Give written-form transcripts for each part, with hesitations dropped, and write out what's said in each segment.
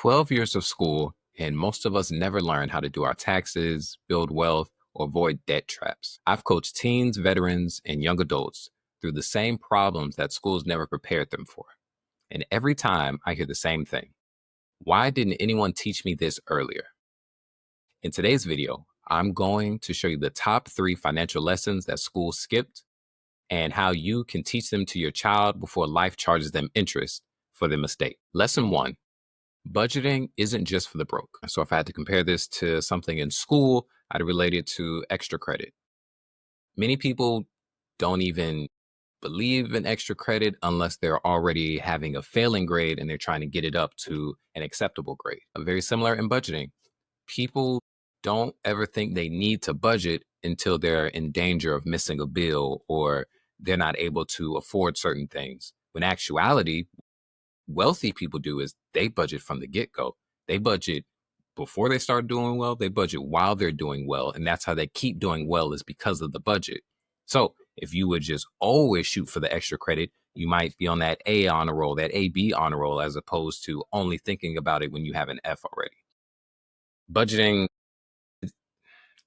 12 years of school, and most of us never learn how to do our taxes, build wealth, or avoid debt traps. I've coached teens, veterans, and young adults through the same problems that schools never prepared them for. And every time I hear the same thing: why didn't anyone teach me this earlier? In today's video, I'm going to show you the top 3 financial lessons that schools skipped and how you can teach them to your child before life charges them interest for the mistake. Lesson 1: budgeting isn't just for the broke. So if I had to compare this to something in school, I'd relate it to extra credit. Many people don't even believe in extra credit unless they're already having a failing grade and they're trying to get it up to an acceptable grade. Very similar in budgeting. People don't ever think they need to budget until they're in danger of missing a bill or they're not able to afford certain things. When actuality, wealthy people do is they budget from the get-go. They budget before they start doing well, they budget while they're doing well, and that's how they keep doing well, is because of the budget. So if you would just always shoot for the extra credit, you might be on that A honor roll, that AB honor roll, as opposed to only thinking about it when you have an F already. Budgeting,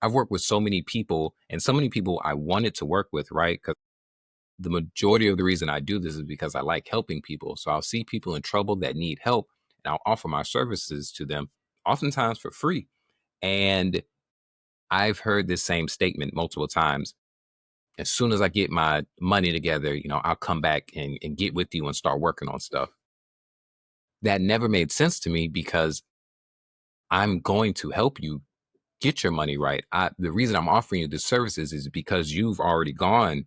I've worked with so many people, and so many people I wanted to work with, right? Because the majority of the reason I do this is because I like helping people. So I'll see people in trouble that need help, and I'll offer my services to them, oftentimes for free. And I've heard this same statement multiple times. As soon as I get my money together, I'll come back and get with you and start working on stuff. That never made sense to me because I'm going to help you get your money right. The reason I'm offering you the services is because you've already gone,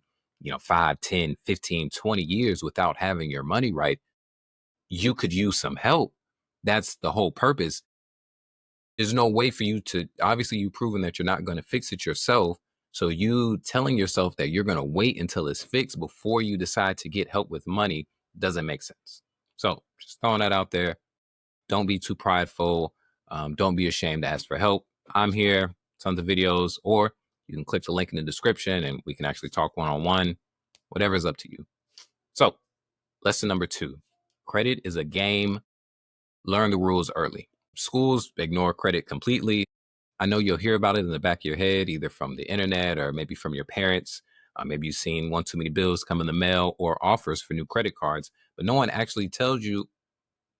5, 10, 15, 20 years without having your money right. You could use some help. That's the whole purpose. There's no way for you to, obviously, you've proven that you're not going to fix it yourself. So you telling yourself that you're going to wait until it's fixed before you decide to get help with money doesn't make sense. So just throwing that out there. Don't be too prideful. Don't be ashamed to ask for help. I'm here, tons of videos, or you can click the link in the description and we can actually talk one-on-one, whatever is up to you. So lesson number 2, credit is a game. Learn the rules early. Schools ignore credit completely. I know you'll hear about it in the back of your head, either from the internet or maybe from your parents. Maybe you've seen one too many bills come in the mail or offers for new credit cards, but no one actually tells you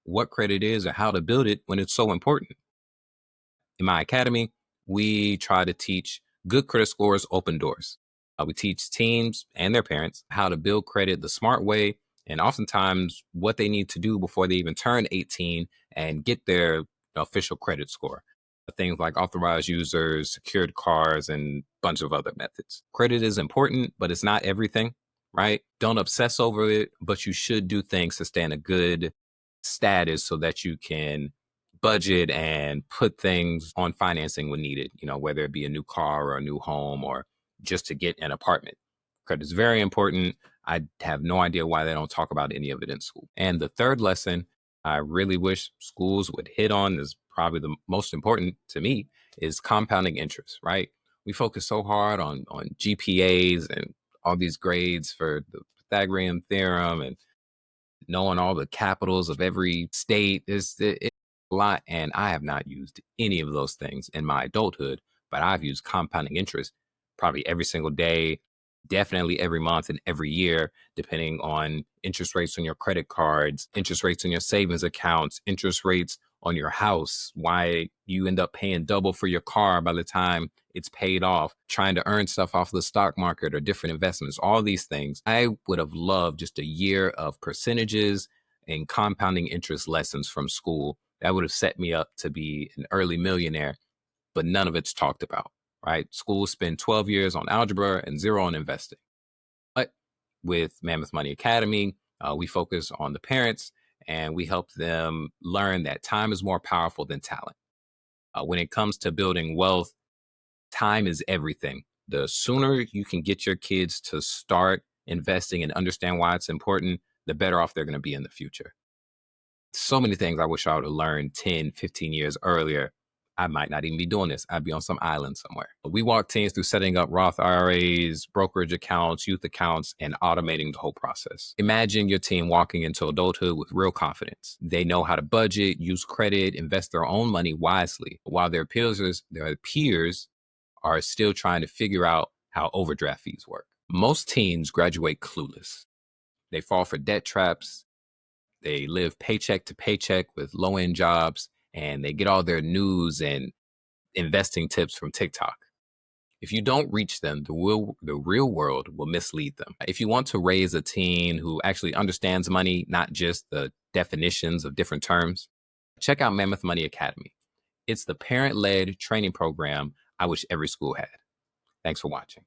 what credit is or how to build it when it's so important. In my academy, we try to teach good credit scores open doors. We teach teams and their parents how to build credit the smart way, and oftentimes what they need to do before they even turn 18 and get their official credit score. Things like authorized users, secured cards, and a bunch of other methods. Credit is important, but it's not everything, right? Don't obsess over it, but you should do things to stay in a good status so that you can budget and put things on financing when needed, whether it be a new car or a new home or just to get an apartment. Credit is very important. I have no idea why they don't talk about any of it in school. And the third lesson I really wish schools would hit on, is probably the most important to me, is compounding interest, right? We focus so hard on GPAs and all these grades for the Pythagorean theorem and knowing all the capitals of every state. It's a lot, and I have not used any of those things in my adulthood, but I've used compounding interest probably every single day, definitely every month and every year, depending on interest rates on your credit cards, interest rates on your savings accounts, interest rates on your house, why you end up paying double for your car by the time it's paid off, trying to earn stuff off the stock market or different investments, all these things. I would have loved just a year of percentages and compounding interest lessons from school. That would have set me up to be an early millionaire, but none of it's talked about, right? Schools spend 12 years on algebra and 0 on investing. But with Mammoth Money Academy, we focus on the parents and we help them learn that time is more powerful than talent. When it comes to building wealth, time is everything. The sooner you can get your kids to start investing and understand why it's important, the better off they're going to be in the future. So many things I wish I would have learned 10, 15 years earlier, I might not even be doing this. I'd be on some island somewhere. We walk teens through setting up Roth IRAs, brokerage accounts, youth accounts, and automating the whole process. Imagine your teen walking into adulthood with real confidence. They know how to budget, use credit, invest their own money wisely, while their peers are still trying to figure out how overdraft fees work. Most teens graduate clueless. They fall for debt traps. They live paycheck to paycheck with low-end jobs, and they get all their news and investing tips from TikTok. If you don't reach them, the real world will mislead them. If you want to raise a teen who actually understands money, not just the definitions of different terms, check out Mammoth Money Academy. It's the parent-led training program I wish every school had. Thanks for watching.